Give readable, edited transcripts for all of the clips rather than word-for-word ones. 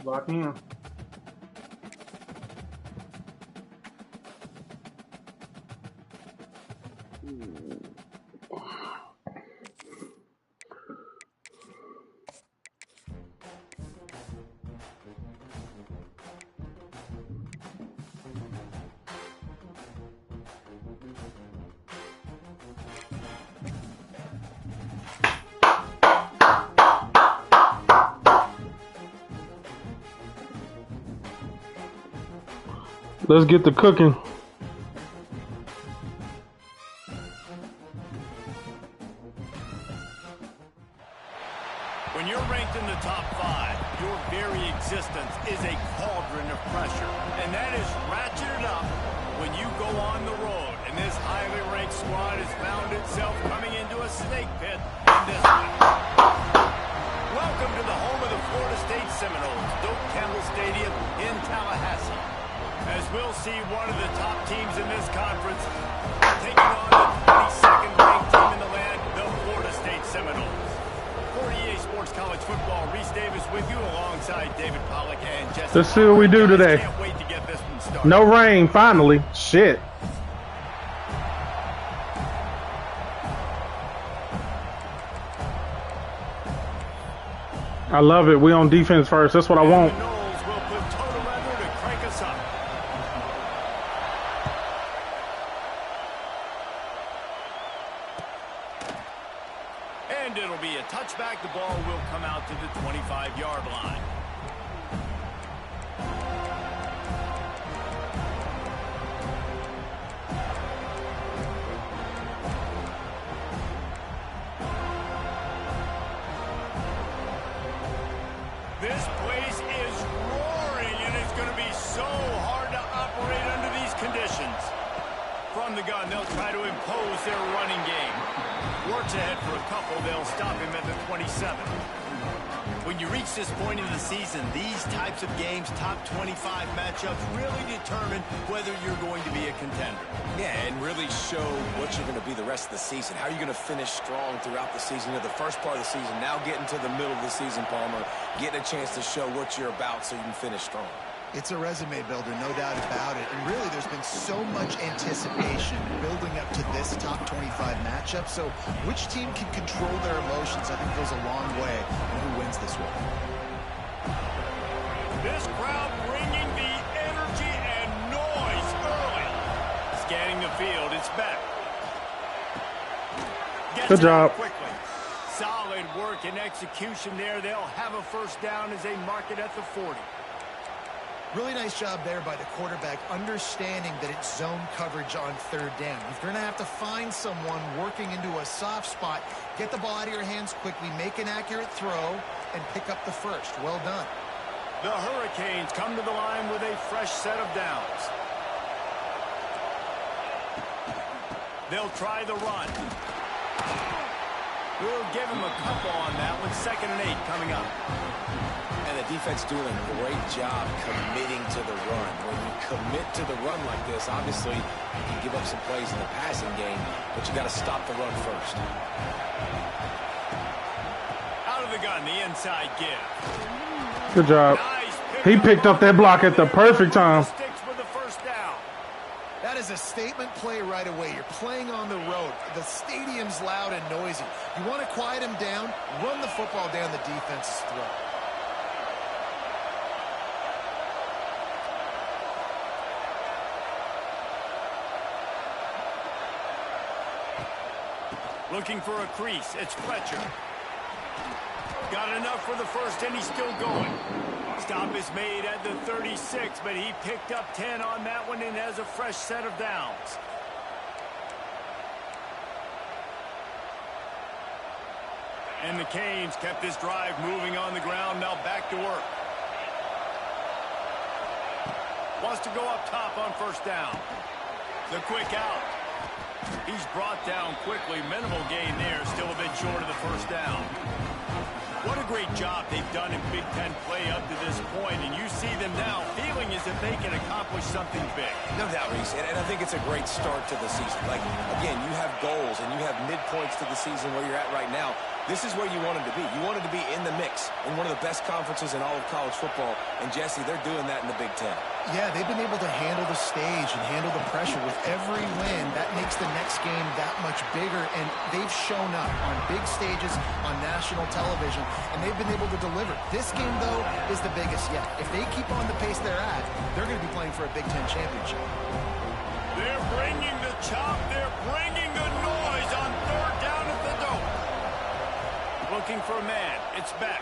Lock in. Let's get to cooking. When you're ranked in the top 5, your very existence is a cauldron of pressure. And that is ratcheted up when you go on the road. And this highly ranked squad has found itself coming into a snake pit in this one. Welcome to the home of the Florida State Seminoles, Doak Campbell Stadium in Tallahassee. As we'll see one of the top teams in this conference taking on the 22nd ranked team in the land, the Florida State Seminoles. 48 Sports College Football, Reese Davis with you alongside David Pollack and Jesse. Let's see what we do today. Can't wait to get this one started. No rain, finally. Shit. I love it. We on defense first. That's what I want. The Noles will put total leather to crank us up. And it'll be a touchback. The ball will come out to the 25-yard line. This place is roaring, and it's going to be so hard to operate under these conditions. From the gun, they'll try to impose their running game. Works ahead for a couple. They'll stop him at the 27. When you reach this point in the season, these types of games, top 25 matchups, really determine whether you're going to be a contender. Yeah, and really show what you're going to be the rest of the season. How are you going to finish strong throughout the season? You know, the first part of the season, now getting to the middle of the season, Palmer, getting a chance to show what you're about so you can finish strong. It's a resume builder, no doubt about it. And really, there's been so much anticipation building up to this top 25 matchup. So which team can control their emotions, I think, goes a long way in who wins this one. This crowd bringing the energy and noise early. Scanning the field, it's back. Good job. Quickly. Solid work and execution there. They'll have a first down as they mark it at the 40. Really nice job there by the quarterback, understanding that it's zone coverage on third down. You're going to have to find someone working into a soft spot, get the ball out of your hands quickly, make an accurate throw, and pick up the first. Well done. The Hurricanes come to the line with a fresh set of downs. They'll try the run. We'll give him a couple on that one. 2nd and 8 coming up. And the defense doing a great job committing to the run. When you commit to the run like this, obviously you can give up some plays in the passing game, but you got to stop the run first. Out of the gun, the inside give. Good job. Nice He picked up that block at the perfect time. Sticks with the first down. That is a statement play right away. You're playing on the road. The stadium's loud and noisy. You want to quiet him down, run the football down the defense's throat. Looking for a crease. It's Fletcher. Got enough for the first, and he's still going. Stop is made at the 36, but he picked up 10 on that one and has a fresh set of downs. And the Canes kept this drive moving on the ground. Now back to work. Wants to go up top on first down. The quick out. He's brought down quickly. Minimal gain there. Still a bit short of the first down. What a great job they've done in Big Ten play up to this point, and you see them now feeling as if they can accomplish something big. No doubt, Reese, and I think it's a great start to the season. Like, again, you have goals and you have midpoints to the season where you're at right now. This is where you wanted to be. You wanted to be in the mix in one of the best conferences in all of college football. And, Jesse, they're doing that in the Big Ten. Yeah, they've been able to handle the stage and handle the pressure. With every win, that makes the next game that much bigger. And they've shown up on big stages, on national television, and they've been able to deliver. This game, though, is the biggest yet. If they keep on the pace they're at, they're going to be playing for a Big Ten championship. They're bringing the chop. They're bringing the noise on third down at the dome. Looking for a man. It's back.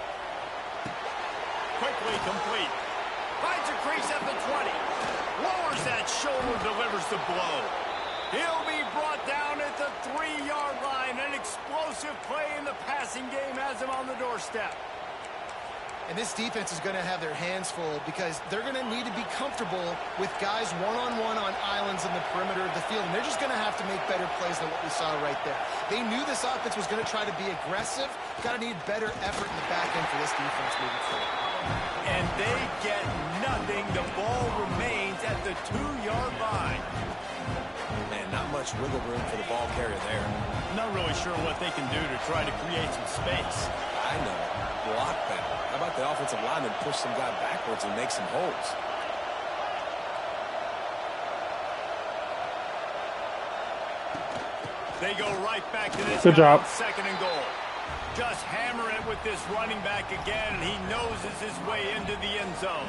Quickly complete. Finds a crease at the 20. Lowers that shoulder, delivers the blow. He'll be brought down at the 3-yard line. An explosive play in the passing game has him on the doorstep. And this defense is going to have their hands full because they're going to need to be comfortable with guys one-on-one on islands in the perimeter of the field. And they're just going to have to make better plays than what we saw right there. They knew this offense was going to try to be aggressive. Got to need better effort in the back end for this defense moving forward. And they get nothing. The ball remains at the 2-yard line. Man, not much wiggle room for the ball carrier there. Not really sure what they can do to try to create some space. I know. Block better. How about the offensive lineman push some guy backwards and make some holes? They go right back to this. Good job. Second and goal. Just hammer it with this running back again, and he noses his way into the end zone.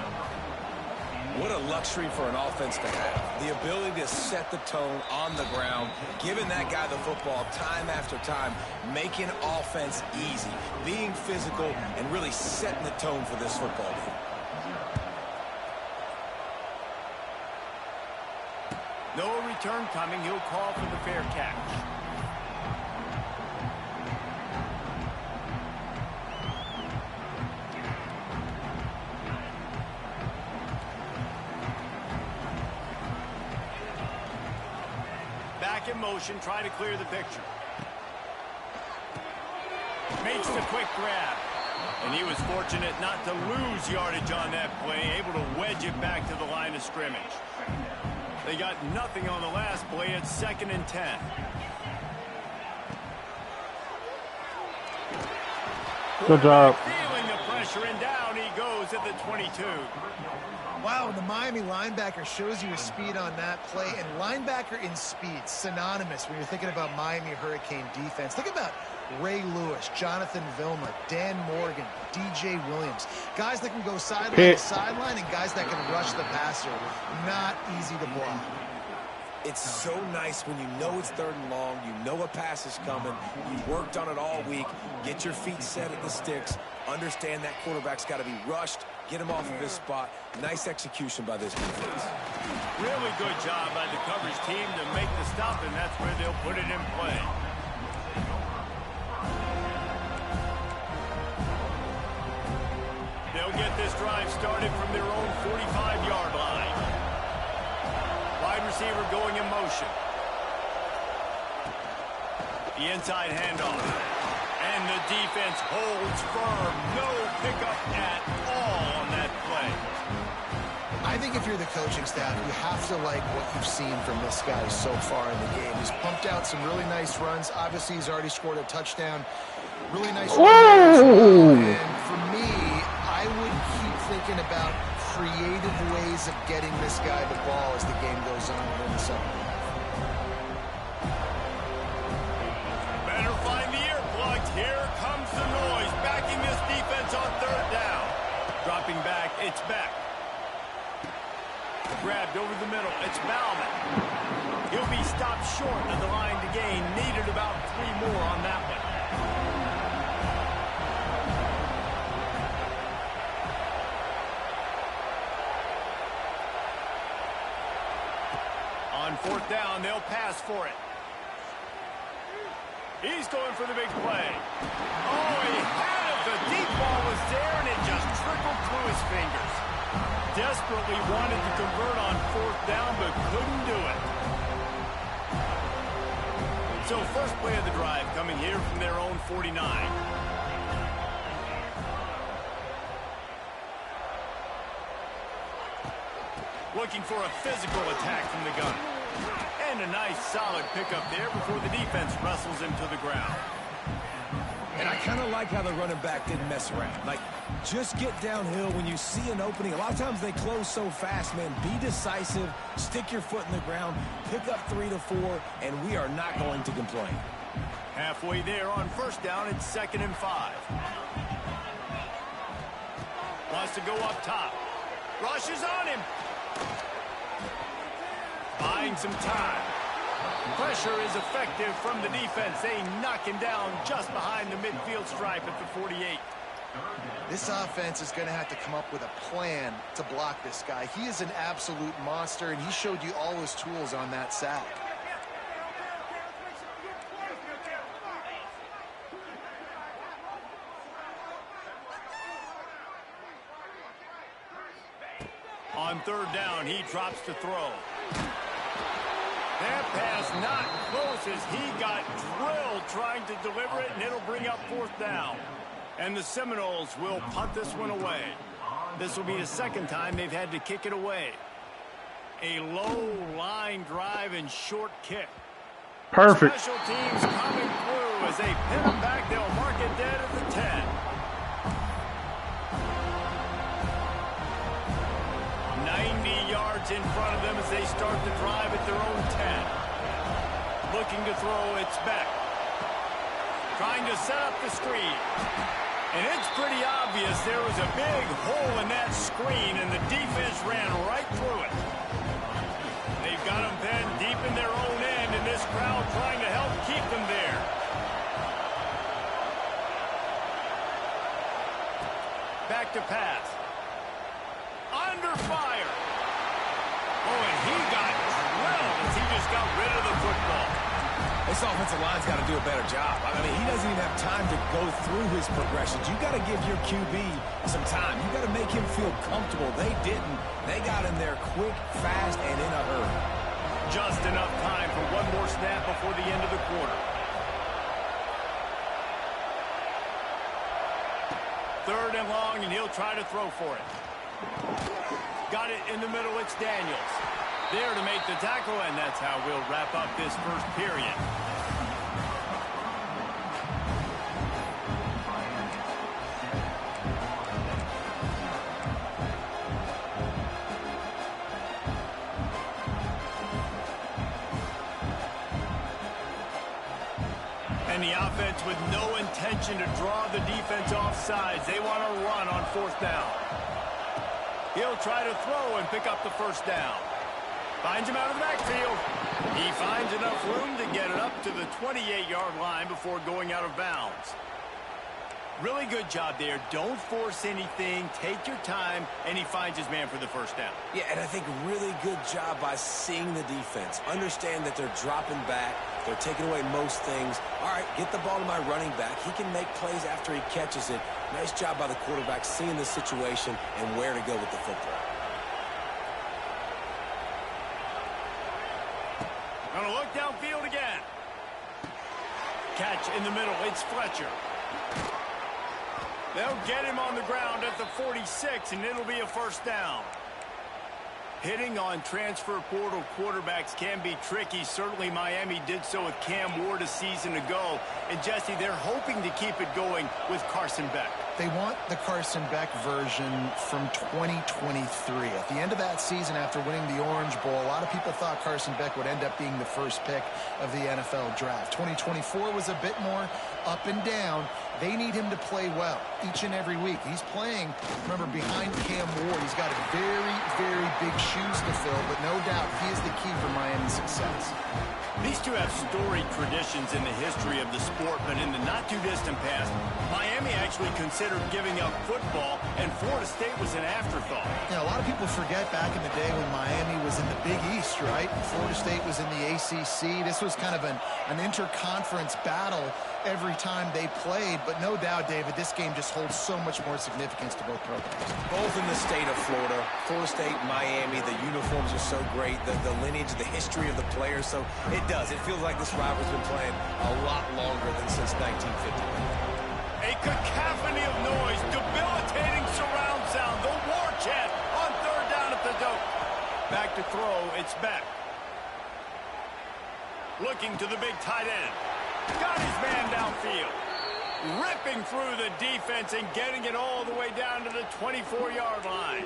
What a luxury for an offense to have. The ability to set the tone on the ground, giving that guy the football time after time, making offense easy, being physical, and really setting the tone for this football game. No return coming. He'll call for the fair catch. In motion, try to clear the picture. Makes the quick grab. And he was fortunate not to lose yardage on that play, able to wedge it back to the line of scrimmage. They got nothing on the last play. It's 2nd and 10. Good job. Feeling the pressure, and down he goes at the 22. Wow, the Miami linebacker shows you his speed on that play. And linebacker in speed, synonymous when you're thinking about Miami Hurricane defense. Think about Ray Lewis, Jonathan Vilma, Dan Morgan, DJ Williams. Guys that can go sideline to sideline and guys that can rush the passer. Not easy to block. It's so nice when you know it's 3rd and long, you know a pass is coming, you worked on it all week, get your feet set at the sticks, understand that quarterback's got to be rushed, get him off of his spot. Nice execution by this defense. Really good job by the coverage team to make the stop, and that's where they'll put it in play. They'll get this drive started from their own 45-yard line. Wide receiver going in motion. The inside handoff. And the defense holds firm. No pickup at all on that play. I think if you're the coaching staff, you have to like what you've seen from this guy so far in the game. He's pumped out some really nice runs. Obviously, he's already scored a touchdown. Really nice runs. And for me, I would keep thinking about creative ways of getting this guy the ball as the game goes on in the second half. Better find the earplugs. Here comes the noise. Backing this defense on 3rd down. Dropping back, it's back. Grabbed over the middle. It's Bauman. He'll be stopped short of the line to gain. Needed about 3 more on that one. On 4th down, they'll pass for it. He's going for the big play. Oh, he had it. The deep ball was there, and it just trickled through his fingers. Desperately wanted to convert on 4th down, but couldn't do it. So first play of the drive coming here from their own 49. Looking for a physical attack from the gun. And a nice solid pickup there before the defense wrestles him to the ground. And I kind of like how the running back didn't mess around. Like, just get downhill when you see an opening. A lot of times they close so fast, man. Be decisive, stick your foot in the ground, pick up 3 to 4, and we are not going to complain. Halfway there on first down, it's 2nd and 5. Wants to go up top. Rushes on him. Buying some time. Pressure is effective from the defense. They knock him down just behind the midfield stripe at the 48. This offense is going to have to come up with a plan to block this guy. He is an absolute monster, and he showed you all his tools on that sack. On 3rd down, he drops to throw. That pass not close as he got drilled trying to deliver it, and it'll bring up 4th down. And the Seminoles will punt this one away. This will be the 2nd time they've had to kick it away. A low line drive and short kick. Perfect. Special teams coming through as they pin him back. They'll mark it dead at the 10. 90 yards in front of them as they start the drive at their own 10. Looking to throw, it's Beck. Trying to set up the screen. And it's pretty obvious there was a big hole in that screen, and the defense ran right through it. They've got them pinned deep in their own end, and this crowd trying to help keep them there. Back to pass. Under fire. Oh, and he got drilled as he just got rid of the football. This offensive line's got to do a better job. I mean, he doesn't even have time to go through his progressions. You got to give your QB some time. You got to make him feel comfortable. They didn't. They got in there quick, fast, and in a hurry. Just enough time for one more snap before the end of the quarter. 3rd and long, and he'll try to throw for it. Got it in the middle. It's Daniels. There to make the tackle, and that's how we'll wrap up this first period. And the offense with no intention to draw the defense off sides. They want to run on 4th down. He'll try to throw and pick up the 1st down. Finds him out of the backfield. He finds enough room to get it up to the 28-yard line before going out of bounds. Really good job there. Don't force anything. Take your time, and he finds his man for the 1st down. Yeah, and I think really good job by seeing the defense. Understand that they're dropping back. They're taking away most things. All right, get the ball to my running back. He can make plays after he catches it. Nice job by the quarterback seeing the situation and where to go with the football. Gonna look downfield again. Catch in the middle. It's Fletcher. They'll get him on the ground at the 46, and it'll be a 1st down. Hitting on transfer portal quarterbacks can be tricky. Certainly Miami did so with Cam Ward a season ago. And Jesse, they're hoping to keep it going with Carson Beck. They want the Carson Beck version from 2023. At the end of that season, after winning the Orange Bowl, a lot of people thought Carson Beck would end up being the 1st pick of the NFL draft. 2024 was a bit more up and down. They need him to play well each and every week. He's playing, remember, behind Cam Ward. He's got very, very big shoes to fill, but no doubt he is the key for Miami's success. These two have storied traditions in the history of the sport, but in the not-too-distant past, Miami actually considered giving up football, and Florida State was an afterthought. Yeah, a lot of people forget back in the day when Miami was in the Big East, right? Florida State was in the ACC. This was kind of an interconference battle every time they played, but no doubt, David, this game just holds so much more significance to both programs. Both in the state of Florida. Florida State, Miami, the uniforms are so great, the lineage, the history of the players, so it does. It feels like this rivalry's been playing a lot longer than since 1950. A cacophony of noise, debilitating surround sound, the war chant on 3rd down at the dope. Back to throw, it's Beck. Looking to the big tight end. Got his man downfield. ripping through the defense and getting it all the way down to the 24-yard line.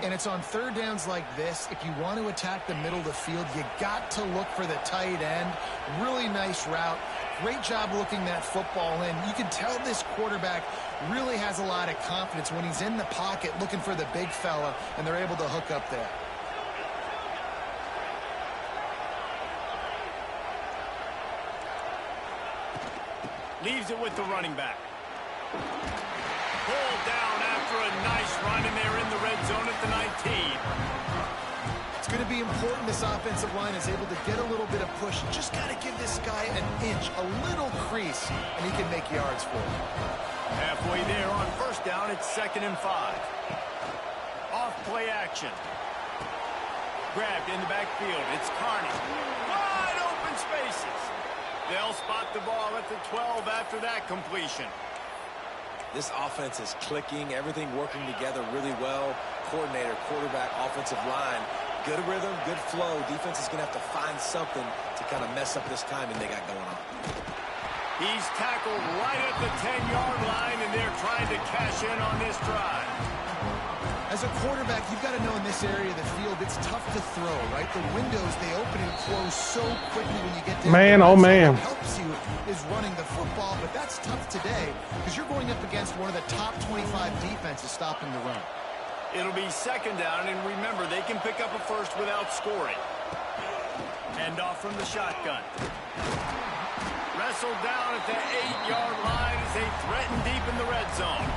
And it's on third downs like this. If you want to attack the middle of the field, you got to look for the tight end. Really nice route. Great job looking that football in. You can tell this quarterback really has a lot of confidence when he's in the pocket looking for the big fella, and they're able to hook up there. Leaves it with the running back. Pulled down after a nice run, and they're in the red zone at the 19. It's going to be important this offensive line is able to get a little bit of push. Just got to give this guy an inch, a little crease, and he can make yards for it. Halfway there on first down, it's 2nd and 5. Off play action. Grabbed in the backfield. It's Carney. Wide open spaces. They'll spot the ball at the 12 after that completion. This offense is clicking, everything working together really well. Coordinator, quarterback, offensive line. Good rhythm, good flow. Defense is going to have to find something to kind of mess up this timing they got going on. He's tackled right at the 10-yard line, and they're trying to cash in on this drive. As a quarterback, you've got to know in this area of the field, it's tough to throw, right? The windows, they open and close so quickly when you get down. Man, oh man. What helps you is running the football, but that's tough today because you're going up against one of the top 25 defenses stopping the run. It'll be 2nd down, and remember, they can pick up a first without scoring. Hand off from the shotgun. Wrestled down at the 8-yard line as they threaten deep in the red zone.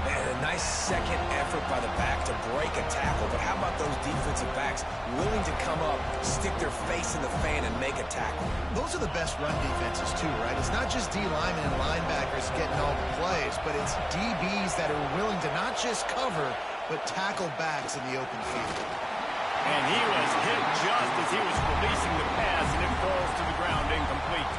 Man, a nice second effort by the back to break a tackle, but how about those defensive backs willing to come up, stick their face in the fan, and make a tackle? Those are the best run defenses, too, right? It's not just D linemen and linebackers getting all the plays, but it's DBs that are willing to not just cover, but tackle backs in the open field. And he was hit just as he was releasing the pass, and it falls to the ground incomplete.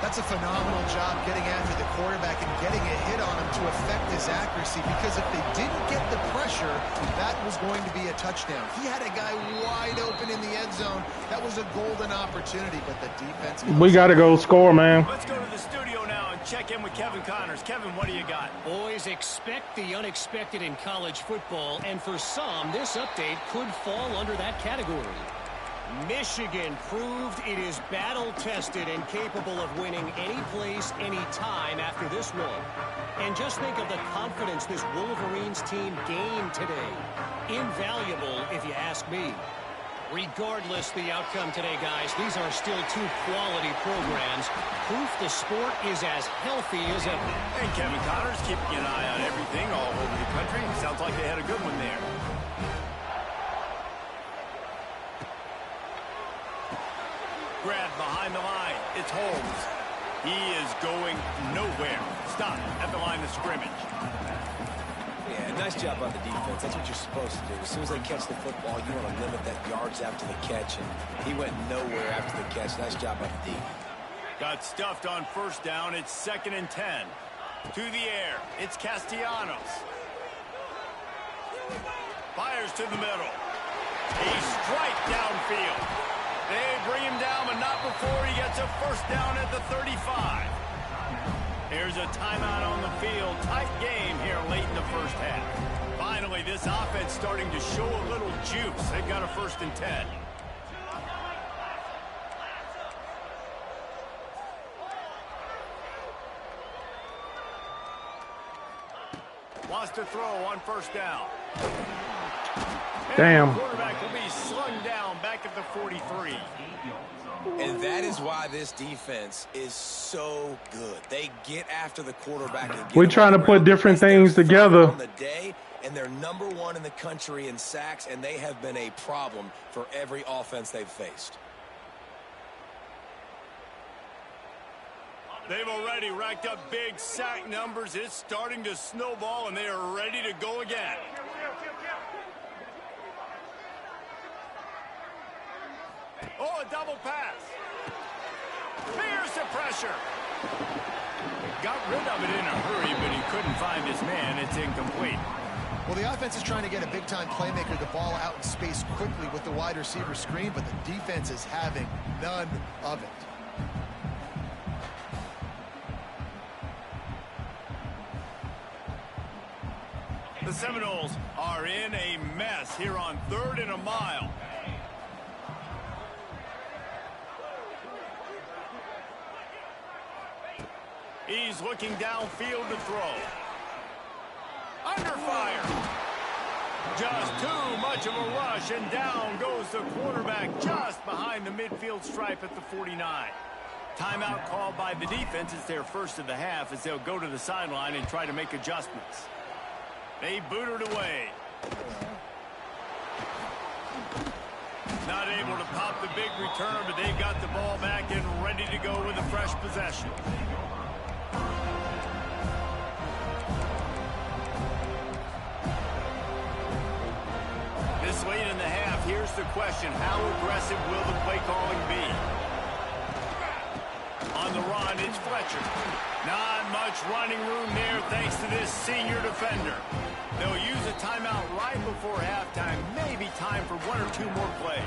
That's a phenomenal job getting after the quarterback and getting a hit on him to affect his accuracy, because if they didn't get the pressure, that was going to be a touchdown. He had a guy wide open in the end zone. That was a golden opportunity, but the defense... We got to go score, man. Let's go to the studio now and check in with Kevin Connors. Kevin, what do you got? Boys, expect the unexpected in college football, and for some, this update could fall under that category. Michigan proved it is battle-tested and capable of winning any place, any time after this one. And just think of the confidence this Wolverines team gained today. Invaluable, if you ask me. Regardless the outcome today, guys, these are still two quality programs. Proof the sport is as healthy as ever. And Kevin Connors keeping an eye on everything all over the country. Sounds like they had a good one there. Grabbed behind the line. It's Holmes. He is going nowhere. Stop at the line of scrimmage. Yeah, nice job on the defense. That's what you're supposed to do. As soon as they catch the football, you want to limit that yards after the catch, and he went nowhere after the catch. Nice job on the D. Got stuffed on first down. It's 2nd and 10. To the air. It's Castellanos. Fires to the middle. A strike downfield. They bring him down, but not before he gets a first down at the 35. Here's a timeout on the field. Tight game here late in the first half. Finally, this offense starting to show a little juice. They've got a 1st and 10. Wants to throw on first down. Damn. And the quarterback will be slung down back at the 43. And that is why this defense is so good. They get after the quarterback. And We're trying to put different things together. On the day, and they're #1 in the country in sacks, and they have been a problem for every offense they've faced. They've already racked up big sack numbers. It's starting to snowball, and they are ready to go again. Oh, a double pass. Fierce the pressure. Got rid of it in a hurry, but he couldn't find his man. It's incomplete. Well, the offense is trying to get a big-time playmaker the ball out in space quickly with the wide receiver screen, but the defense is having none of it. the Seminoles are in a mess here on 3rd and a mile. He's looking downfield to throw. Under fire. Just too much of a rush, and down goes the quarterback just behind the midfield stripe at the 49. Timeout called by the defense. It's their first of the half as they'll go to the sideline and try to make adjustments. They boot it away. Not able to pop the big return, but they've got the ball back and ready to go with a fresh possession. This late in the half, here's the question. How aggressive will the play calling be? On the run, it's Fletcher. Not much running room there thanks to this senior defender. They'll use a timeout right before halftime. Maybe time for 1 or 2 more plays.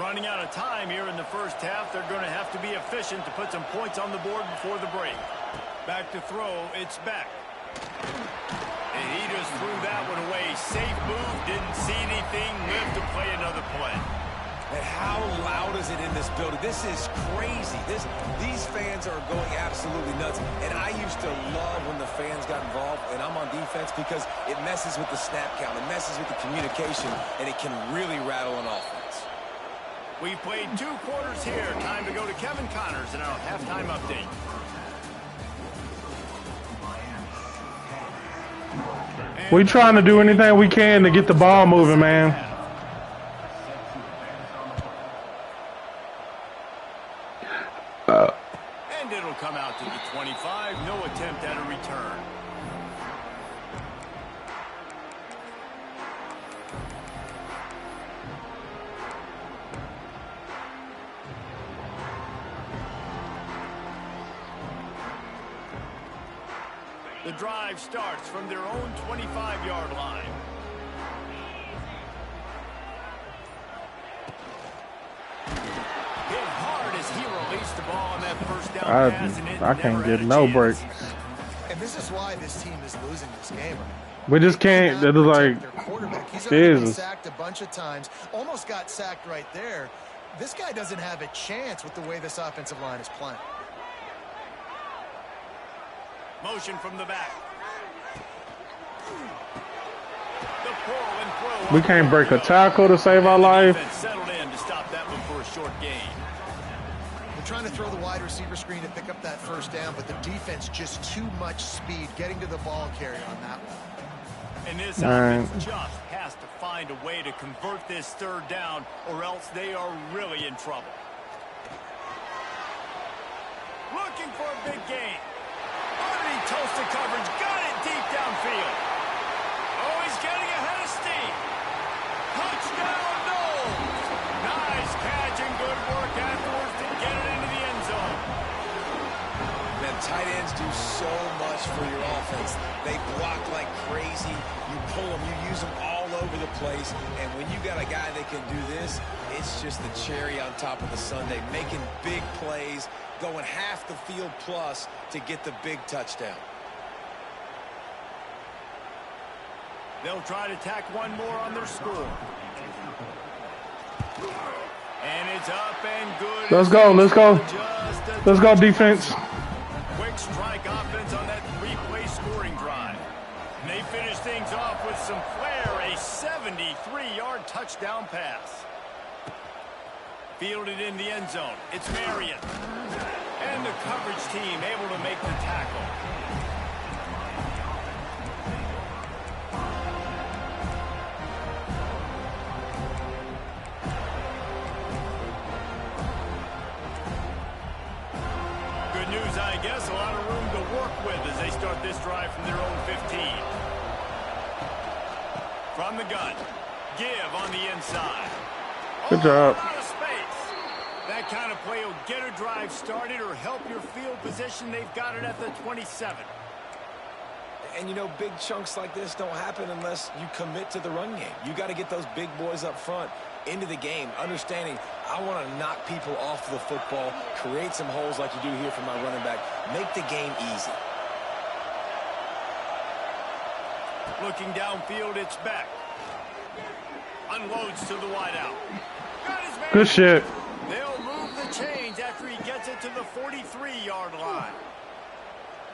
Running out of time here in the first half. They're going to have to be efficient to put some points on the board before the break. Back to throw, it's Beck. And he just threw that one away. Safe move, didn't see anything, lived to play another play. And how loud is it in this building? This is crazy. These fans are going absolutely nuts. And I used to love when the fans got involved, and I'm on defense, because it messes with the snap count, it messes with the communication, and it can really rattle an offense. We've played 2 quarters here. Time to go to Kevin Connors in our halftime update. We trying to do anything we can to get the ball moving, man. And it'll come out to the 25. No attempt at a return. The drive starts from their own 25-yard line. Hit hard as he released the ball on that first down pass, and I can't get no breaks. And this is why this team is losing this game. We just can't. That is like, their quarterback. He's already been Jesus. sacked a bunch of times. Almost got sacked right there. This guy doesn't have a chance with the way this offensive line is playing. Motion from the back. The pull and throw. We can't break a tackle to save our life. Settled in to stop that one for a short gain. They're trying to throw the wide receiver screen to pick up that first down, but the defense just too much speed getting to the ball carrier on that one. And this offense just has to find a way to convert this 3rd down, or else they are really in trouble. Looking for a big gain. Already toasted coverage, got it deep downfield. Oh, he's getting ahead of steam. Touchdown, Knowles. Nice catch and good work afterwards to get it into the end zone. Man, tight ends do so much for your offense. They block like crazy. You pull them, you use them all over the place. And when you got a guy that can do this, it's just the cherry on top of the sundae, making big plays, going half the field plus to get the big touchdown. They'll try to tack one more on their score. And it's up and good. Let's go, let's go. Let's go, defense. Quick strike offense on that 3-play scoring drive. And they finish things off with some flair, a 73-yard touchdown pass. Fielded in the end zone. It's Marion. And the coverage team able to make the tackle. Good news, I guess. A lot of room to work with as they start this drive from their own 15. From the gun. Give on the inside. Good job. Out of space. That kind of play will get a drive started or help your field position. They've got it at the 27. And, you know, big chunks like this don't happen unless you commit to the run game. You got to get those big boys up front into the game, understanding I want to knock people off the football, create some holes like you do here for my running back, make the game easy. Looking downfield, it's back. Unloads to the wideout. Got his man. Good shit. They'll move the chains after he gets it to the 43-yard line.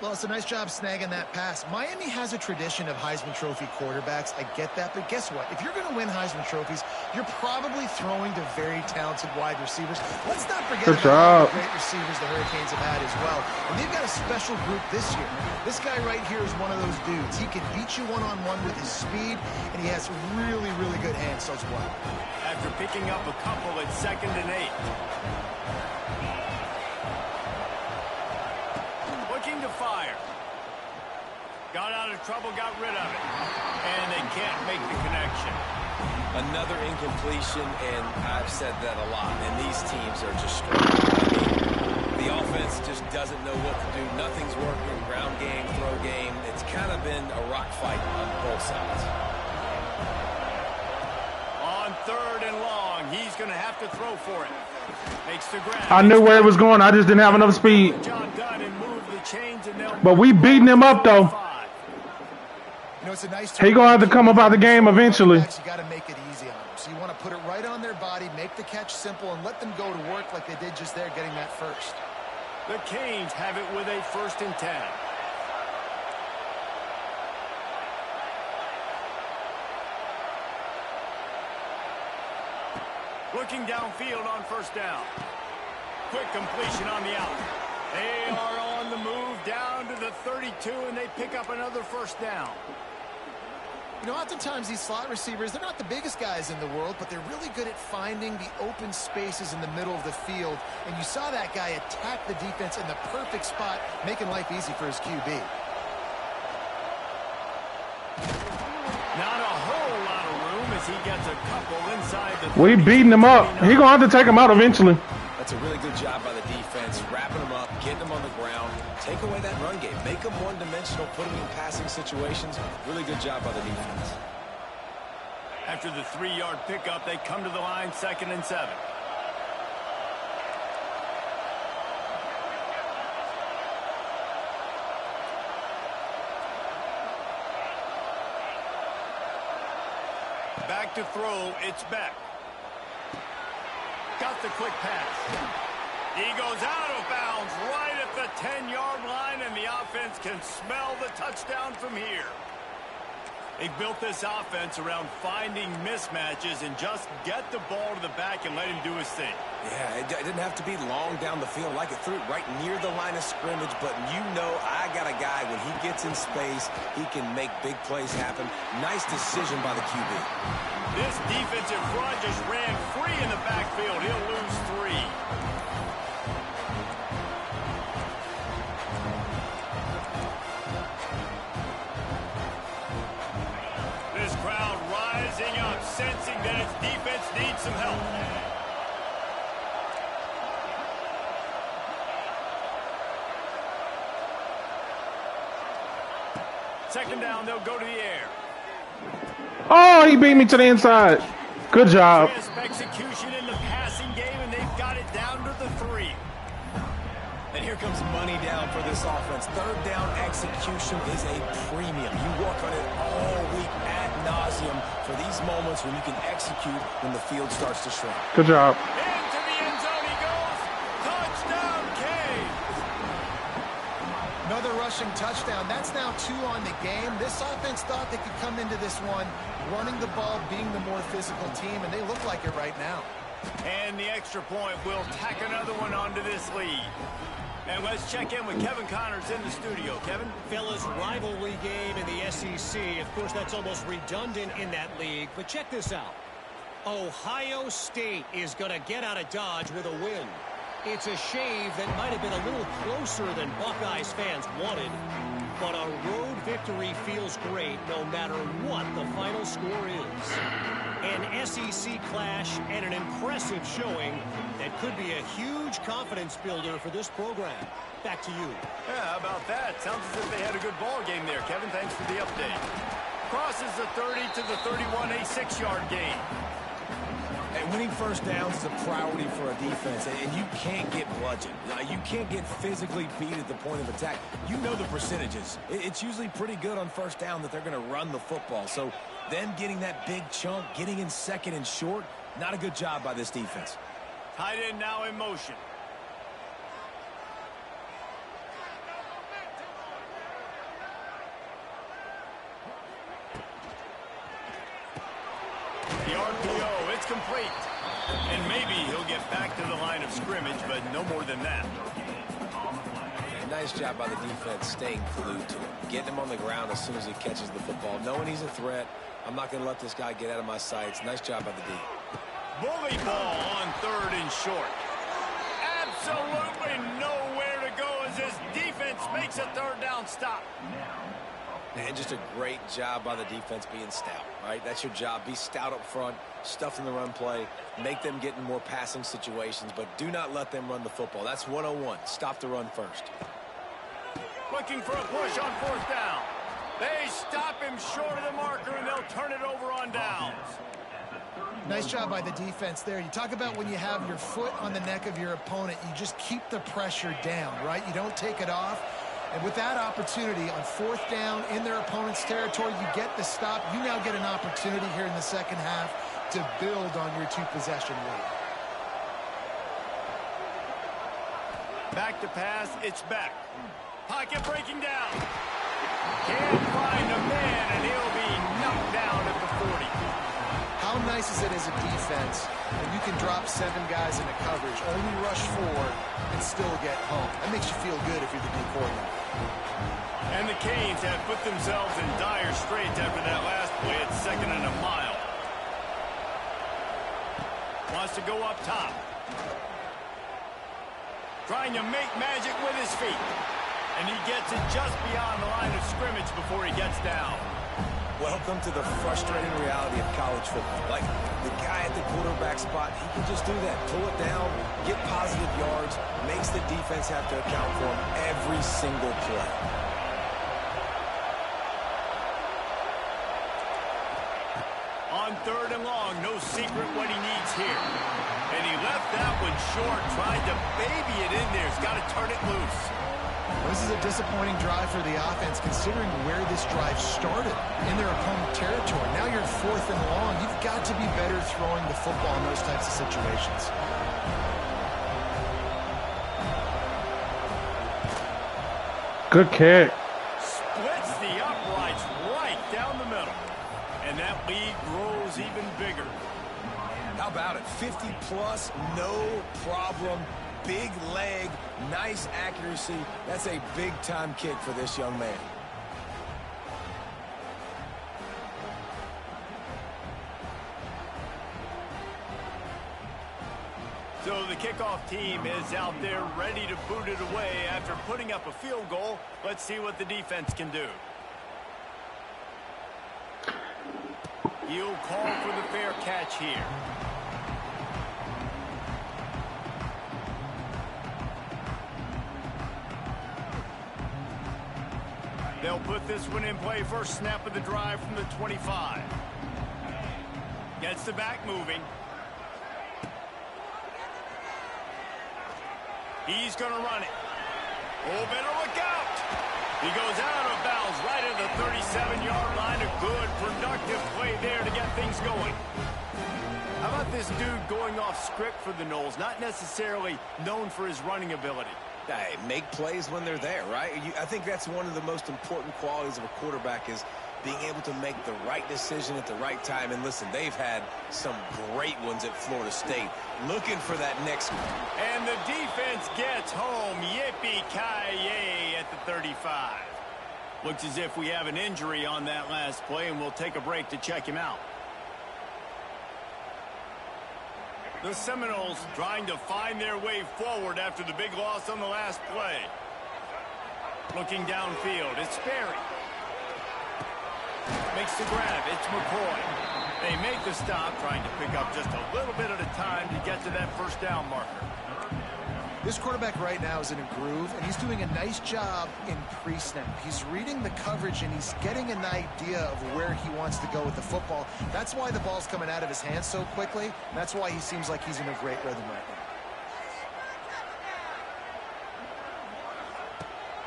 Well, it's a nice job snagging that pass. Miami has a tradition of Heisman Trophy quarterbacks. I get that, but guess what? If you're going to win Heisman Trophies, you're probably throwing to very talented wide receivers. Let's not forget about the great receivers the Hurricanes have had as well. And they've got a special group this year. This guy right here is one of those dudes. He can beat you one-on-one with his speed, and he has really, really good hands as well. After picking up a couple at 2nd and 8. To fire. Got out of trouble, got rid of it. And they can't make the connection. Another incompletion, and I've said that a lot, and these teams are just struggling. I mean, the offense just doesn't know what to do. Nothing's working. Ground game, throw game. It's kind of been a rock fight on both sides. On 3rd and long, he's going to have to throw for it. Makes the ground. I knew where it was going. I just didn't have enough speed. But we beating him up, though. You know, it's a nice he gonna have to come up out the game eventually. You got to make it easy on them. So you want to put it right on their body, make the catch simple, and let them go to work like they did just there, getting that first. The Canes have it with a 1st and 10. Looking downfield on 1st down. Quick completion on the out. They are on the move down to the 32, and they pick up another 1st down. You know, oftentimes these slot receivers, they're not the biggest guys in the world, but they're really good at finding the open spaces in the middle of the field. And you saw that guy attack the defense in the perfect spot, making life easy for his QB. Not a whole lot of room as he gets a couple inside the 30. We beating him up. He gonna have to take him out eventually. That's a really good job by the defense, wrapping them up, getting them on the ground, take away that run game, make them one-dimensional, put them in passing situations. Really good job by the defense. After the 3-yard pickup, they come to the line, 2nd and 7. Back to throw, it's back. Got the quick pass. He goes out of bounds right at the 10-yard line, and the offense can smell the touchdown from here. They built this offense around finding mismatches and just get the ball to the back and let him do his thing. Yeah, it didn't have to be long down the field. Like it threw it right near the line of scrimmage, but you know I got a guy, when he gets in space, he can make big plays happen. Nice decision by the QB. This defensive front just ran free in the backfield. He'll lose 3. This crowd rising up, sensing that its defense needs some help. Second down, they'll go to the air. Oh, he beat me to the inside. Good job. Crisp execution in the passing game, and they've got it down to the 3. And here comes money down for this offense. 3rd down execution is a premium. You work on it all week ad nauseum for these moments when you can execute when the field starts to shrink. Good job. Into the end zone he goes. Touchdown, Canes. Another rushing touchdown. That's now 2 on the game. This offense thought they could come into this one running the ball, being the more physical team, and they look like it right now. And the extra point will tack another one onto this lead. And let's check in with Kevin Connors in the studio. Kevin? Fellas, rivalry game in the SEC. Of course, that's almost redundant in that league. But check this out. Ohio State is going to get out of Dodge with a win. It's a shave that might have been a little closer than Buckeyes fans wanted. But a road victory feels great no matter what the final score is. An SEC clash and an impressive showing that could be a huge confidence builder for this program. Back to you. Yeah, how about that? Sounds as if they had a good ball game there. Kevin, thanks for the update. Crosses the 30 to the 31, a 6-yard gain. And winning first downs is a priority for a defense, and you can't get bludgeoned. You can't get physically beat at the point of attack. You know the percentages. It's usually pretty good on first down that they're going to run the football. So them getting that big chunk, getting in second and short, not a good job by this defense. Tight end now in motion. The RPO, it's complete. And maybe he'll get back to the line of scrimmage, but no more than that. Nice job by the defense staying glued to him. Getting him on the ground as soon as he catches the football. Knowing he's a threat, I'm not going to let this guy get out of my sights. Nice job by the D. Bully ball on 3rd and short. Absolutely nowhere to go as this defense makes a 3rd down stop. And just a great job by the defense being stout, right? That's your job. Be stout up front, stuff in the run play, make them get in more passing situations, but do not let them run the football. That's 101. Stop the run first. Looking for a push on 4th down. They stop him short of the marker, and they'll turn it over on downs. Nice job by the defense there. You talk about when you have your foot on the neck of your opponent, you just keep the pressure down, right? You don't take it off. And with that opportunity on 4th down in their opponent's territory, you get the stop. You now get an opportunity here in the second half to build on your 2-possession lead. Back to pass, it's back. Pocket breaking down. Can't find a man, and he'll be knocked down at the 40. How nice is it as a defense when you can drop 7 guys into coverage, only rush 4, and still get home? That makes you feel good if you're the D coordinator. And the Canes have put themselves in dire straits after that last play at 2nd and a mile. Wants to go up top. Trying to make magic with his feet. And he gets it just beyond the line of scrimmage before he gets down. Welcome to the frustrating reality of college football. Like, the guy at the quarterback spot, he can just do that. Pull it down, get positive yards, makes the defense have to account for him every single play. On 3rd and long, no secret what he needs here. And he left that one short, tried to baby it in there. He's got to turn it loose. This is a disappointing drive for the offense, considering where this drive started in their opponent territory. Now you're 4th and long. You've got to be better throwing the football in those types of situations. Good kick. Splits the uprights right down the middle. And that lead grows even bigger. How about it? 50-plus, no problem. Big leg, nice accuracy. That's a big-time kick for this young man. So the kickoff team is out there ready to boot it away after putting up a field goal. Let's see what the defense can do. He'll call for the fair catch here. They'll put this one in play. First snap of the drive from the 25. Gets the back moving. He's going to run it. Oh, better look out. He goes out of bounds right at the 37-yard line. A good, productive play there to get things going. How about this dude going off script for the Noles? Not necessarily known for his running ability. Hey, make plays when they're there, right? I think that's one of the most important qualities of a quarterback is being able to make the right decision at the right time. And listen, they've had some great ones at Florida State. Looking for that next one. And the defense gets home. Yippee-ki-yay at the 35. Looks as if we have an injury on that last play, and we'll take a break to check him out. The Seminoles trying to find their way forward after the big loss on the last play. Looking downfield, it's Sperry. Makes the grab, it's McCoy. They make the stop, trying to pick up just a little bit at a time to get to that first down marker. This quarterback right now is in a groove, and he's doing a nice job in pre-snap. He's reading the coverage, and he's getting an idea of where he wants to go with the football. That's why the ball's coming out of his hands so quickly, and that's why he seems like he's in a great rhythm right now.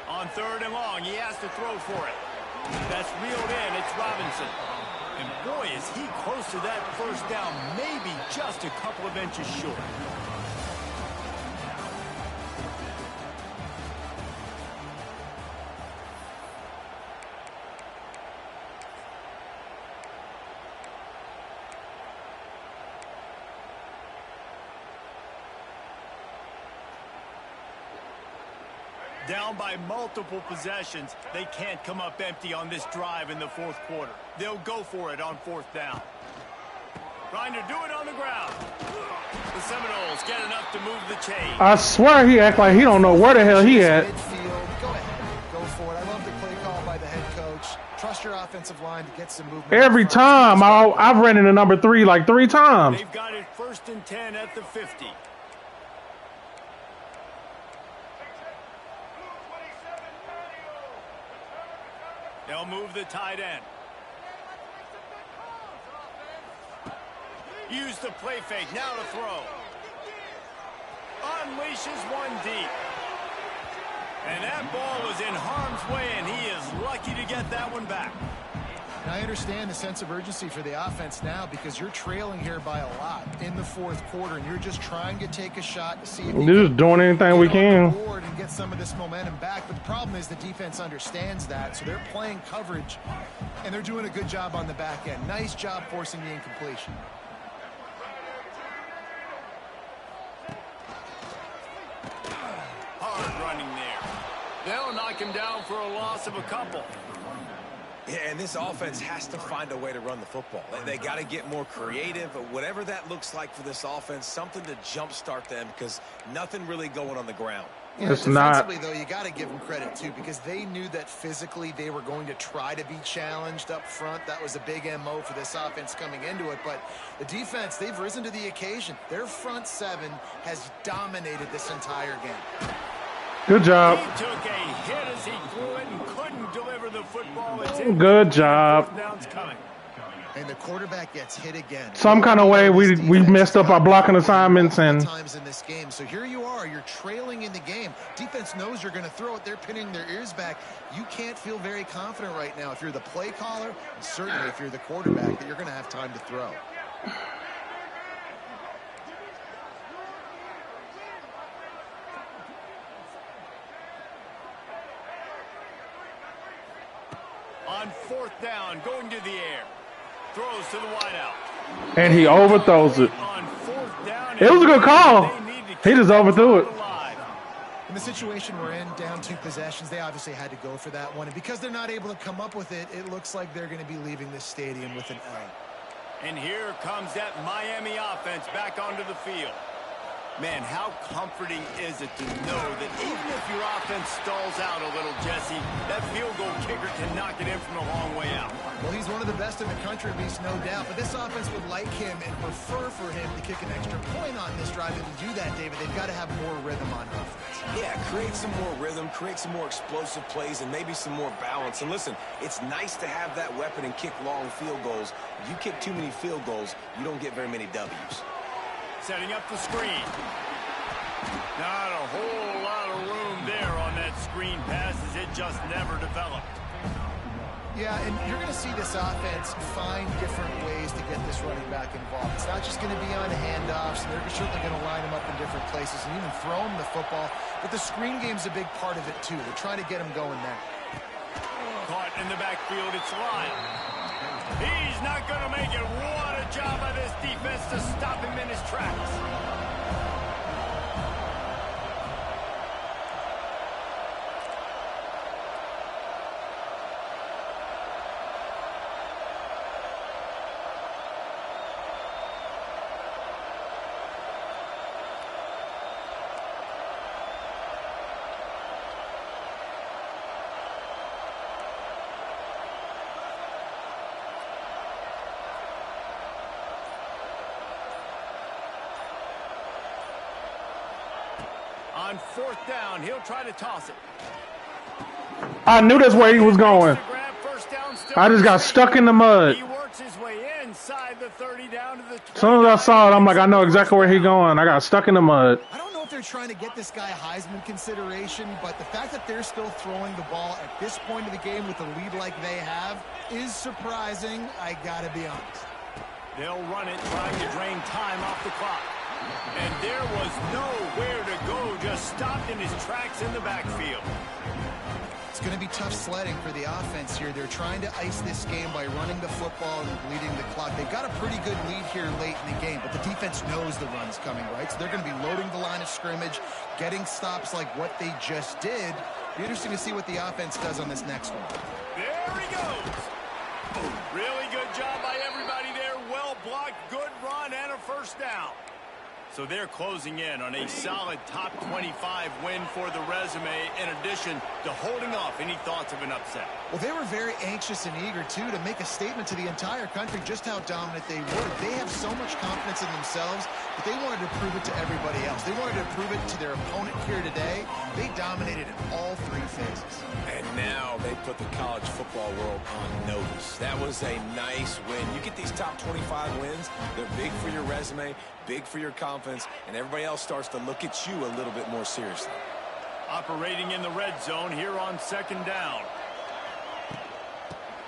On 3rd and long, he has to throw for it. That's reeled in, it's Robinson. And boy, is he close to that first down, maybe just a couple of inches short. Down by multiple possessions, they can't come up empty on this drive in the 4th quarter. They'll go for it on 4th down. Trying to do it on the ground. The Seminoles get enough to move the chain. I swear he act like he don't know where the hell he at. Midfield, go ahead, go for it. I love the play call by the head coach. Trust your offensive line to get some movement. Every time I've ran into number 3 like 3 times. They've got it 1st and 10 at the 50. They'll move the tight end. Use the play fake, now to throw. Unleashes one deep. And that ball was in harm's way, and he is lucky to get that one back. And I understand the sense of urgency for the offense now because you're trailing here by a lot in the 4th quarter, and you're just trying to take a shot to see if We're just doing anything we can. And get some of this momentum back. But the problem is the defense understands that, so they're playing coverage, and they're doing a good job on the back end. Nice job forcing the incompletion. Hard running there. They'll knock him down for a loss of a couple. Yeah, and this offense has to find a way to run the football. They got to get more creative, whatever that looks like for this offense, something to jumpstart them because nothing really going on the ground. Yeah, it's not. Though, you got to give them credit, too, because they knew that physically they were going to try to be challenged up front. That was a big MO for this offense coming into it. But the defense, they've risen to the occasion. Their front 7 has dominated this entire game. Good job. He took a hit as he threw it and couldn't deliver the football. Good job. And the quarterback gets hit again. Some kind of way we messed up our blocking assignments and times in this game. So here you are, you're trailing in the game. Defense knows you're going to throw it. They're pinning their ears back. You can't feel very confident right now if you're the play caller, and certainly if you're the quarterback, that you're going to have time to throw. On 4th down, going to the air. Throws to the wideout. and he overthrows it. On 4th down, It was a good call. He just overthrew it. In the situation we're in, down 2 possessions, they obviously had to go for that one. And because they're not able to come up with it, it looks like they're going to be leaving this stadium with an L. And here comes that Miami offense back onto the field. Man, how comforting is it to know that even if your offense stalls out a little, Jesse, that field goal kicker can knock it in from a long way out. Well, he's one of the best in the country, at least no doubt. But this offense would like him and prefer for him to kick an extra point on this drive. And to do that, David, they've got to have more rhythm on offense. Yeah, create some more rhythm, create some more explosive plays, and maybe some more balance. And listen, it's nice to have that weapon and kick long field goals. You kick too many field goals, you don't get very many W's. Setting up the screen. Not a whole lot of room there on that screen pass as it just never developed. Yeah, and you're going to see this offense find different ways to get this running back involved. It's not just going to be on handoffs. They're certainly going to line him up in different places and even throw him the football. But the screen game's a big part of it, too. They're trying to get him going now. Caught in the backfield, it's Lyle. He's not going to make it. What a job by this defense to stop him in his tracks. On 4th down, he'll try to toss it. I knew that's where he was going. I just got stuck in the mud. He works his way inside the 30 down to the 20. As soon as I saw it, I'm like, I know exactly where he's going. I got stuck in the mud. I don't know if they're trying to get this guy Heisman consideration, but the fact that they're still throwing the ball at this point of the game with a lead like they have is surprising, I gotta be honest. They'll run it, trying to drain time off the clock. And there was nowhere to go, just stopped in his tracks in the backfield. It's going to be tough sledding for the offense here. They're trying to ice this game by running the football and bleeding the clock. They've got a pretty good lead here late in the game, but the defense knows the run's coming, right? So they're going to be loading the line of scrimmage, getting stops like what they just did. Be interesting to see what the offense does on this next one. There he goes. Really good job by everybody there. Well blocked, good run, and a 1st down. So they're closing in on a solid top 25 win for the resume, in addition to holding off any thoughts of an upset. Well, they were very anxious and eager, too, to make a statement to the entire country just how dominant they were. They have so much confidence in themselves, but they wanted to prove it to everybody else. They wanted to prove it to their opponent here today. They dominated in all 3 phases. And now they put the college football world on notice. That was a nice win. You get these top 25 wins, they're big for your resume, big for your confidence, and everybody else starts to look at you a little bit more seriously. Operating in the red zone here on 2nd down.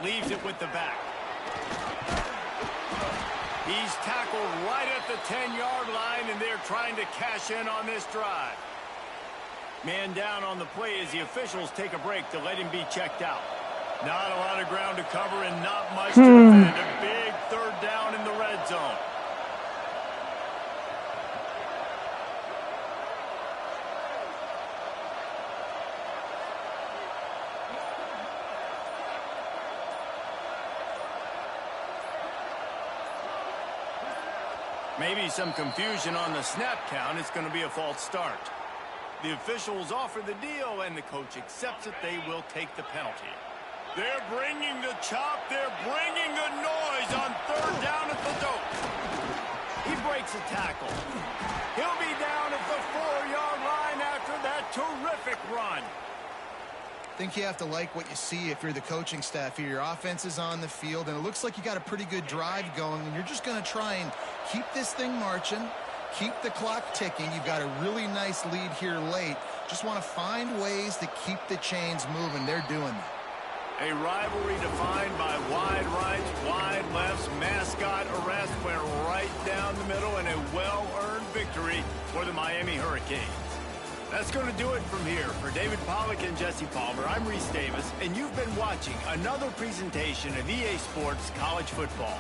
Leaves it with the back. He's tackled right at the 10-yard line, and they're trying to cash in on this drive. Man down on the play as the officials take a break to let him be checked out. Not a lot of ground to cover and not much to defend. A big 3rd down in the red zone. Maybe some confusion on the snap count. It's going to be a false start. The officials offer the deal, and the coach accepts it. They will take the penalty. They're bringing the chop. They're bringing the noise on 3rd down at the dope. He breaks a tackle. He'll be down at the 4-yard line after that terrific run. I think you have to like what you see if you're the coaching staff here. Your offense is on the field, and it looks like you got a pretty good drive going, and you're just going to try and keep this thing marching, keep the clock ticking. You've got a really nice lead here late. Just want to find ways to keep the chains moving. They're doing that. A rivalry defined by wide rights, wide lefts, mascot arrest went right down the middle, and a well-earned victory for the Miami Hurricanes. That's going to do it from here. For David Pollack and Jesse Palmer, I'm Reese Davis, and you've been watching another presentation of EA Sports College Football.